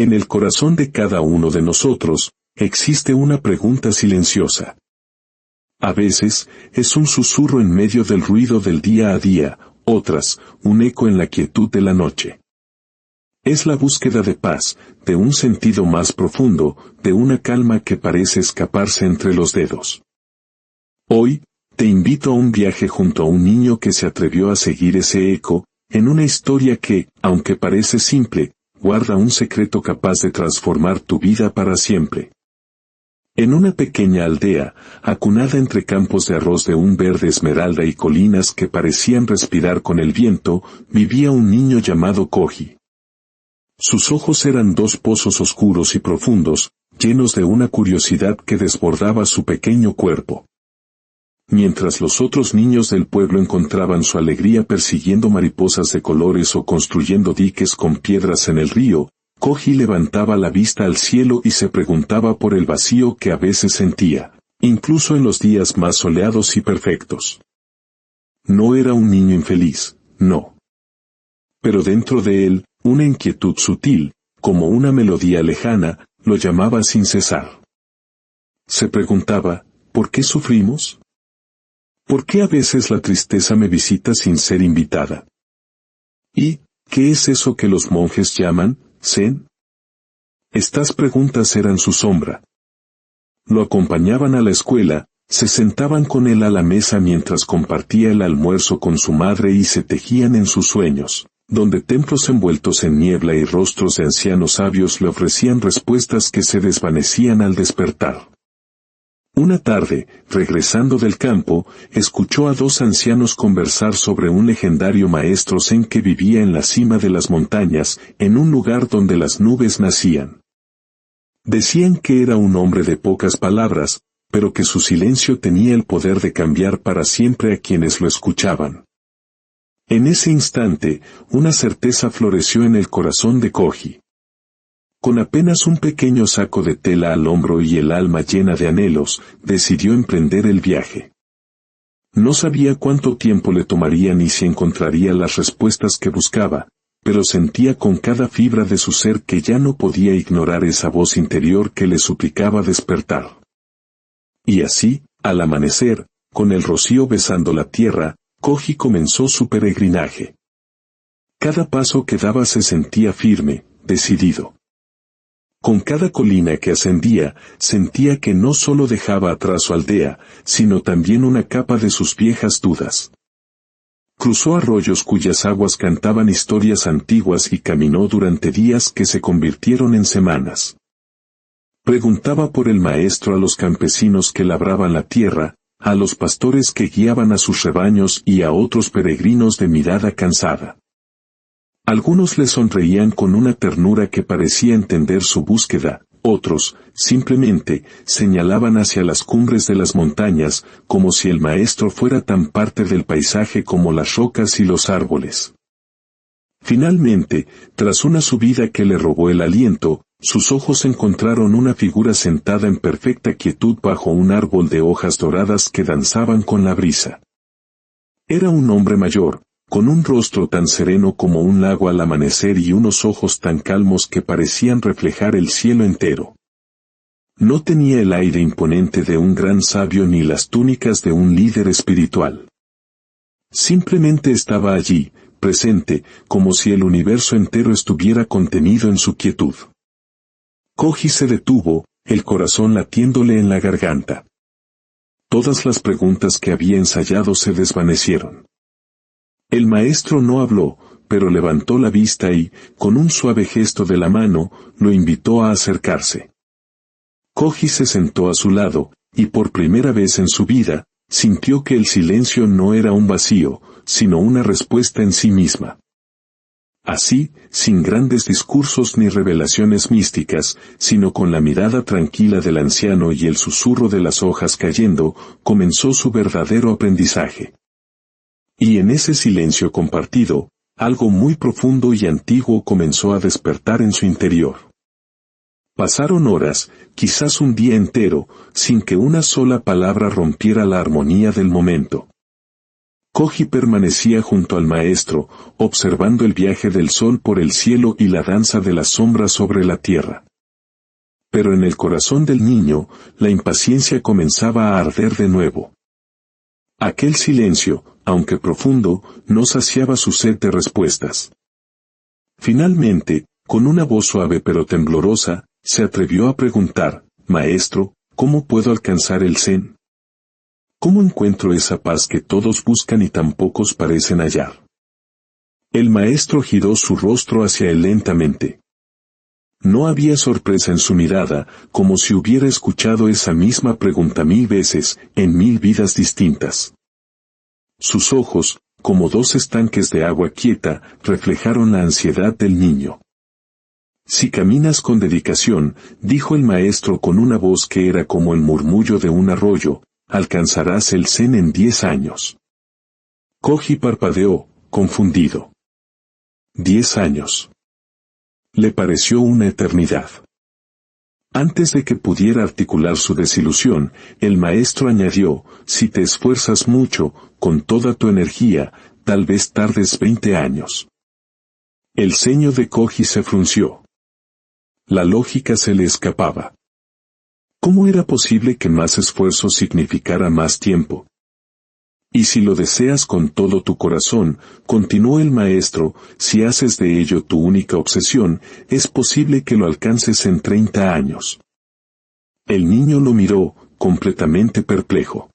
En el corazón de cada uno de nosotros, existe una pregunta silenciosa. A veces, es un susurro en medio del ruido del día a día, otras, un eco en la quietud de la noche. Es la búsqueda de paz, de un sentido más profundo, de una calma que parece escaparse entre los dedos. Hoy, te invito a un viaje junto a un niño que se atrevió a seguir ese eco, en una historia que, aunque parece simple, guarda un secreto capaz de transformar tu vida para siempre. En una pequeña aldea, acunada entre campos de arroz de un verde esmeralda y colinas que parecían respirar con el viento, vivía un niño llamado Koji. Sus ojos eran dos pozos oscuros y profundos, llenos de una curiosidad que desbordaba su pequeño cuerpo. Mientras los otros niños del pueblo encontraban su alegría persiguiendo mariposas de colores o construyendo diques con piedras en el río, Koji levantaba la vista al cielo y se preguntaba por el vacío que a veces sentía, incluso en los días más soleados y perfectos. No era un niño infeliz, no. Pero dentro de él, una inquietud sutil, como una melodía lejana, lo llamaba sin cesar. Se preguntaba, ¿por qué sufrimos? ¿Por qué a veces la tristeza me visita sin ser invitada? ¿Y qué es eso que los monjes llaman Zen? Estas preguntas eran su sombra. Lo acompañaban a la escuela, se sentaban con él a la mesa mientras compartía el almuerzo con su madre y se tejían en sus sueños, donde templos envueltos en niebla y rostros de ancianos sabios le ofrecían respuestas que se desvanecían al despertar. Una tarde, regresando del campo, escuchó a dos ancianos conversar sobre un legendario maestro zen que vivía en la cima de las montañas, en un lugar donde las nubes nacían. Decían que era un hombre de pocas palabras, pero que su silencio tenía el poder de cambiar para siempre a quienes lo escuchaban. En ese instante, una certeza floreció en el corazón de Koji. Con apenas un pequeño saco de tela al hombro y el alma llena de anhelos, decidió emprender el viaje. No sabía cuánto tiempo le tomaría ni si encontraría las respuestas que buscaba, pero sentía con cada fibra de su ser que ya no podía ignorar esa voz interior que le suplicaba despertar. Y así, al amanecer, con el rocío besando la tierra, Koji comenzó su peregrinaje. Cada paso que daba se sentía firme, decidido. Con cada colina que ascendía, sentía que no solo dejaba atrás su aldea, sino también una capa de sus viejas dudas. Cruzó arroyos cuyas aguas cantaban historias antiguas y caminó durante días que se convirtieron en semanas. Preguntaba por el maestro a los campesinos que labraban la tierra, a los pastores que guiaban a sus rebaños y a otros peregrinos de mirada cansada. Algunos le sonreían con una ternura que parecía entender su búsqueda, otros, simplemente, señalaban hacia las cumbres de las montañas, como si el maestro fuera tan parte del paisaje como las rocas y los árboles. Finalmente, tras una subida que le robó el aliento, sus ojos encontraron una figura sentada en perfecta quietud bajo un árbol de hojas doradas que danzaban con la brisa. Era un hombre mayor, con un rostro tan sereno como un lago al amanecer y unos ojos tan calmos que parecían reflejar el cielo entero. No tenía el aire imponente de un gran sabio ni las túnicas de un líder espiritual. Simplemente estaba allí, presente, como si el universo entero estuviera contenido en su quietud. Koji se detuvo, el corazón latiéndole en la garganta. Todas las preguntas que había ensayado se desvanecieron. El maestro no habló, pero levantó la vista y, con un suave gesto de la mano, lo invitó a acercarse. Koji se sentó a su lado, y por primera vez en su vida, sintió que el silencio no era un vacío, sino una respuesta en sí misma. Así, sin grandes discursos ni revelaciones místicas, sino con la mirada tranquila del anciano y el susurro de las hojas cayendo, comenzó su verdadero aprendizaje. Y en ese silencio compartido, algo muy profundo y antiguo comenzó a despertar en su interior. Pasaron horas, quizás un día entero, sin que una sola palabra rompiera la armonía del momento. Koji permanecía junto al maestro, observando el viaje del sol por el cielo y la danza de las sombras sobre la tierra. Pero en el corazón del niño, la impaciencia comenzaba a arder de nuevo. Aquel silencio, aunque profundo, no saciaba su sed de respuestas. Finalmente, con una voz suave pero temblorosa, se atrevió a preguntar: «Maestro, ¿cómo puedo alcanzar el Zen? ¿Cómo encuentro esa paz que todos buscan y tan pocos parecen hallar?» El maestro giró su rostro hacia él lentamente. No había sorpresa en su mirada, como si hubiera escuchado esa misma pregunta 1000 veces, en 1000 vidas distintas. Sus ojos, como dos estanques de agua quieta, reflejaron la ansiedad del niño. «Si caminas con dedicación», dijo el maestro con una voz que era como el murmullo de un arroyo, «alcanzarás el Zen en 10 años». Koji parpadeó, confundido. 10 años. Le pareció una eternidad. Antes de que pudiera articular su desilusión, el maestro añadió: «Si te esfuerzas mucho, con toda tu energía, tal vez tardes 20 años». El ceño de Koji se frunció. La lógica se le escapaba. ¿Cómo era posible que más esfuerzo significara más tiempo? «Y si lo deseas con todo tu corazón», continuó el maestro, «si haces de ello tu única obsesión, es posible que lo alcances en 30 años». El niño lo miró, completamente perplejo.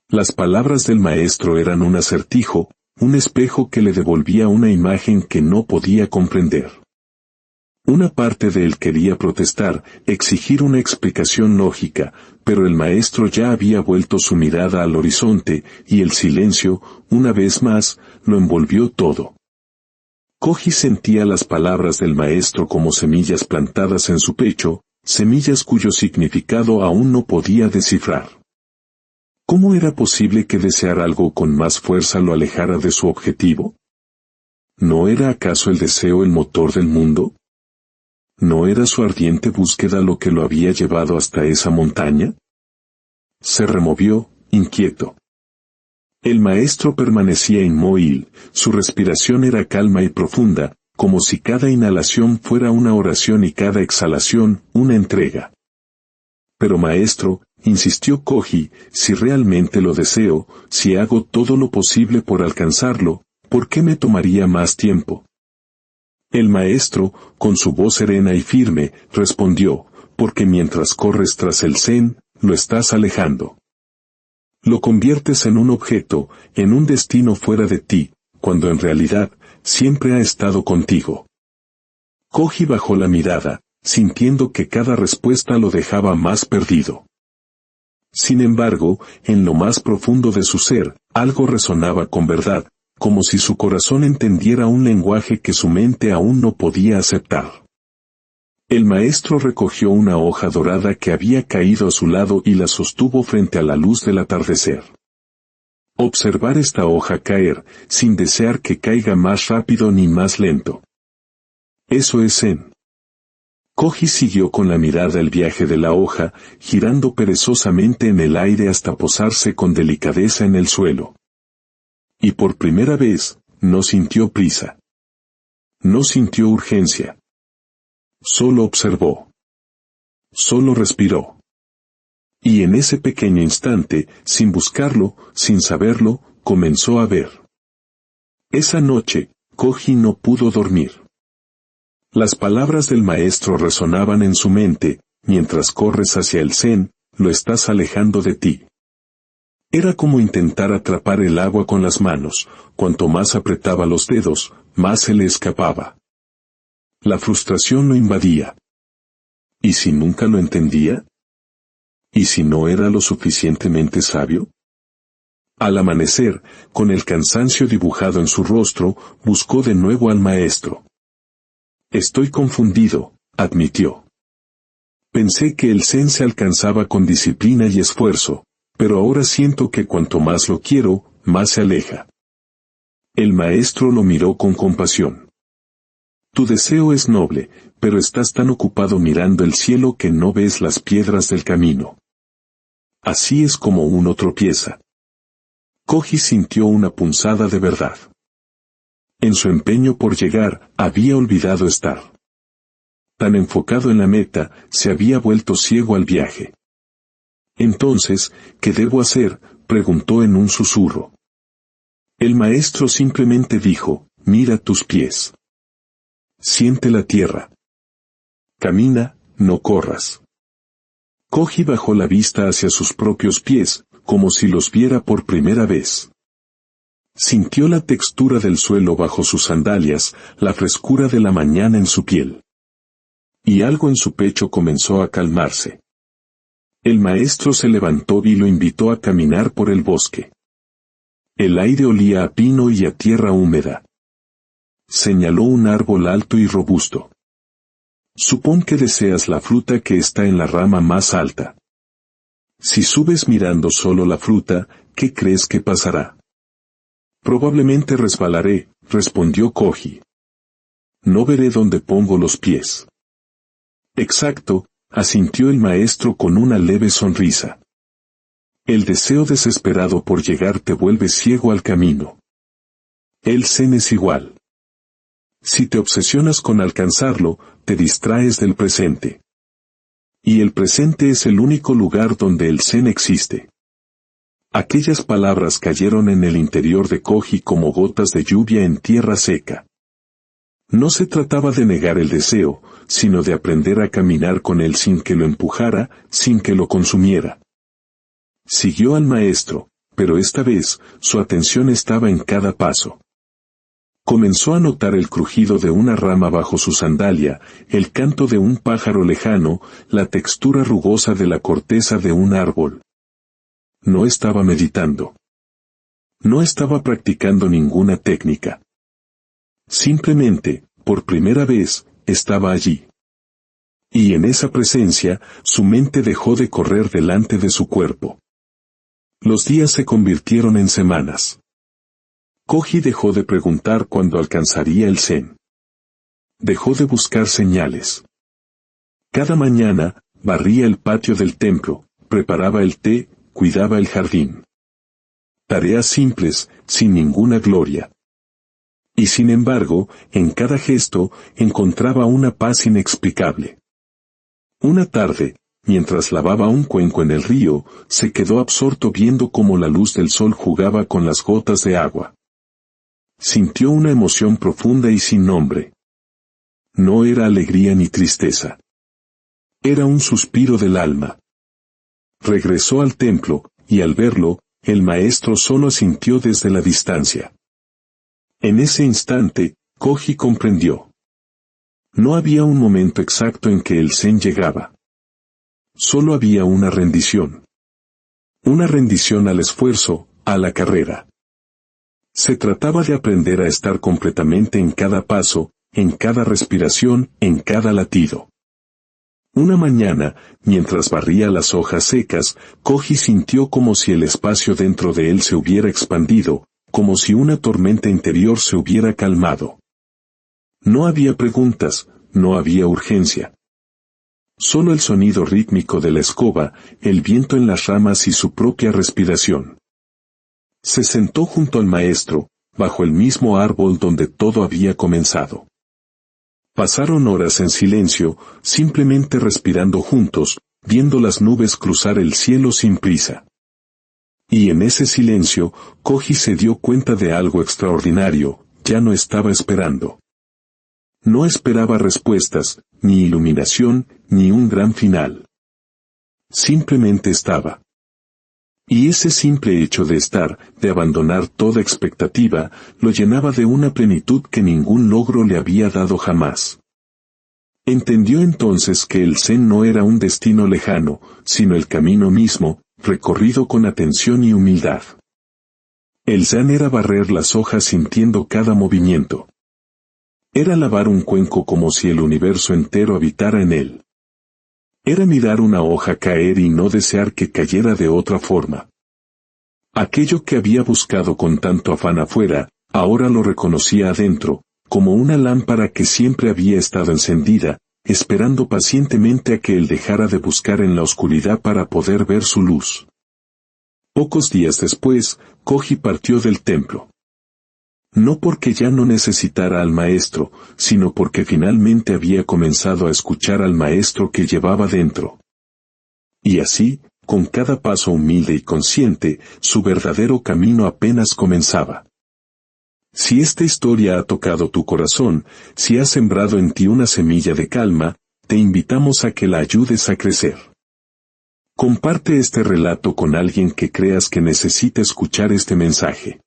Las palabras del maestro eran un acertijo, un espejo que le devolvía una imagen que no podía comprender. Una parte de él quería protestar, exigir una explicación lógica, pero el maestro ya había vuelto su mirada al horizonte, y el silencio, una vez más, lo envolvió todo. Koji sentía las palabras del maestro como semillas plantadas en su pecho, semillas cuyo significado aún no podía descifrar. ¿Cómo era posible que desear algo con más fuerza lo alejara de su objetivo? ¿No era acaso el deseo el motor del mundo? ¿No era su ardiente búsqueda lo que lo había llevado hasta esa montaña? Se removió, inquieto. El maestro permanecía inmóvil, su respiración era calma y profunda, como si cada inhalación fuera una oración y cada exhalación, una entrega. «Pero maestro», insistió Koji, «si realmente lo deseo, si hago todo lo posible por alcanzarlo, ¿por qué me tomaría más tiempo?» El maestro, con su voz serena y firme, respondió: «porque mientras corres tras el Zen, lo estás alejando. Lo conviertes en un objeto, en un destino fuera de ti, cuando en realidad, siempre ha estado contigo». Koji bajó la mirada, sintiendo que cada respuesta lo dejaba más perdido. Sin embargo, en lo más profundo de su ser, algo resonaba con verdad, como si su corazón entendiera un lenguaje que su mente aún no podía aceptar. El maestro recogió una hoja dorada que había caído a su lado y la sostuvo frente a la luz del atardecer. Observar esta hoja caer, sin desear que caiga más rápido ni más lento. Eso es Zen. Koji siguió con la mirada el viaje de la hoja, girando perezosamente en el aire hasta posarse con delicadeza en el suelo. Y por primera vez, no sintió prisa. No sintió urgencia. Solo observó. Solo respiró. Y en ese pequeño instante, sin buscarlo, sin saberlo, comenzó a ver. Esa noche, Koji no pudo dormir. Las palabras del maestro resonaban en su mente: «mientras corres hacia el Zen, lo estás alejando de ti». Era como intentar atrapar el agua con las manos, cuanto más apretaba los dedos, más se le escapaba. La frustración lo invadía. ¿Y si nunca lo entendía? ¿Y si no era lo suficientemente sabio? Al amanecer, con el cansancio dibujado en su rostro, buscó de nuevo al maestro. «Estoy confundido», admitió. «Pensé que el Zen se alcanzaba con disciplina y esfuerzo, pero ahora siento que cuanto más lo quiero, más se aleja». El maestro lo miró con compasión. «Tu deseo es noble, pero estás tan ocupado mirando el cielo que no ves las piedras del camino. Así es como uno tropieza. Koji sintió una punzada de verdad. En su empeño por llegar, había olvidado estar. Tan enfocado en la meta, se había vuelto ciego al viaje. Entonces, ¿qué debo hacer?, preguntó en un susurro. El maestro simplemente dijo, mira tus pies. Siente la tierra. Camina, no corras. Koji bajó la vista hacia sus propios pies, como si los viera por primera vez. Sintió la textura del suelo bajo sus sandalias, la frescura de la mañana en su piel. Y algo en su pecho comenzó a calmarse. El maestro se levantó y lo invitó a caminar por el bosque. El aire olía a pino y a tierra húmeda. Señaló un árbol alto y robusto. Supón que deseas la fruta que está en la rama más alta. Si subes mirando solo la fruta, ¿qué crees que pasará? Probablemente resbalaré, respondió Koji. No veré dónde pongo los pies. Exacto, asintió el maestro con una leve sonrisa. El deseo desesperado por llegar te vuelve ciego al camino. El zen es igual. Si te obsesionas con alcanzarlo, te distraes del presente. Y el presente es el único lugar donde el zen existe. Aquellas palabras cayeron en el interior de Koji como gotas de lluvia en tierra seca. No se trataba de negar el deseo, sino de aprender a caminar con él sin que lo empujara, sin que lo consumiera. Siguió al maestro, pero esta vez, su atención estaba en cada paso. Comenzó a notar el crujido de una rama bajo su sandalia, el canto de un pájaro lejano, la textura rugosa de la corteza de un árbol. No estaba meditando. No estaba practicando ninguna técnica. Simplemente, por primera vez, estaba allí. Y en esa presencia, su mente dejó de correr delante de su cuerpo. Los días se convirtieron en semanas. Koji dejó de preguntar cuándo alcanzaría el zen. Dejó de buscar señales. Cada mañana, barría el patio del templo, preparaba el té, cuidaba el jardín. Tareas simples, sin ninguna gloria. Y sin embargo, en cada gesto, encontraba una paz inexplicable. Una tarde, mientras lavaba un cuenco en el río, se quedó absorto viendo cómo la luz del sol jugaba con las gotas de agua. Sintió una emoción profunda y sin nombre. No era alegría ni tristeza. Era un suspiro del alma. Regresó al templo, y al verlo, el maestro solo sintió desde la distancia. En ese instante, Koji comprendió. No había un momento exacto en que el zen llegaba. Solo había una rendición. Una rendición al esfuerzo, a la carrera. Se trataba de aprender a estar completamente en cada paso, en cada respiración, en cada latido. Una mañana, mientras barría las hojas secas, Koji sintió como si el espacio dentro de él se hubiera expandido, como si una tormenta interior se hubiera calmado. No había preguntas, no había urgencia. Solo el sonido rítmico de la escoba, el viento en las ramas y su propia respiración. Se sentó junto al maestro, bajo el mismo árbol donde todo había comenzado. Pasaron horas en silencio, simplemente respirando juntos, viendo las nubes cruzar el cielo sin prisa. Y en ese silencio, Koji se dio cuenta de algo extraordinario, ya no estaba esperando. No esperaba respuestas, ni iluminación, ni un gran final. Simplemente estaba. Y ese simple hecho de estar, de abandonar toda expectativa, lo llenaba de una plenitud que ningún logro le había dado jamás. Entendió entonces que el zen no era un destino lejano, sino el camino mismo, recorrido con atención y humildad. El zen era barrer las hojas sintiendo cada movimiento. Era lavar un cuenco como si el universo entero habitara en él. Era mirar una hoja caer y no desear que cayera de otra forma. Aquello que había buscado con tanto afán afuera, ahora lo reconocía adentro, como una lámpara que siempre había estado encendida, esperando pacientemente a que él dejara de buscar en la oscuridad para poder ver su luz. Pocos días después, Koji partió del templo. No porque ya no necesitara al maestro, sino porque finalmente había comenzado a escuchar al maestro que llevaba dentro. Y así, con cada paso humilde y consciente, su verdadero camino apenas comenzaba. Si esta historia ha tocado tu corazón, si ha sembrado en ti una semilla de calma, te invitamos a que la ayudes a crecer. Comparte este relato con alguien que creas que necesita escuchar este mensaje.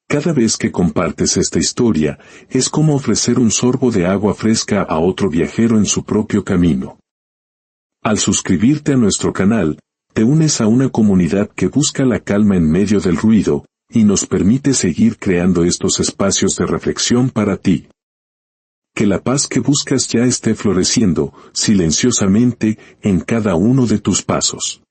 Cada vez que compartes esta historia, es como ofrecer un sorbo de agua fresca a otro viajero en su propio camino. Al suscribirte a nuestro canal, te unes a una comunidad que busca la calma en medio del ruido, y nos permite seguir creando estos espacios de reflexión para ti. Que la paz que buscas ya esté floreciendo, silenciosamente, en cada uno de tus pasos.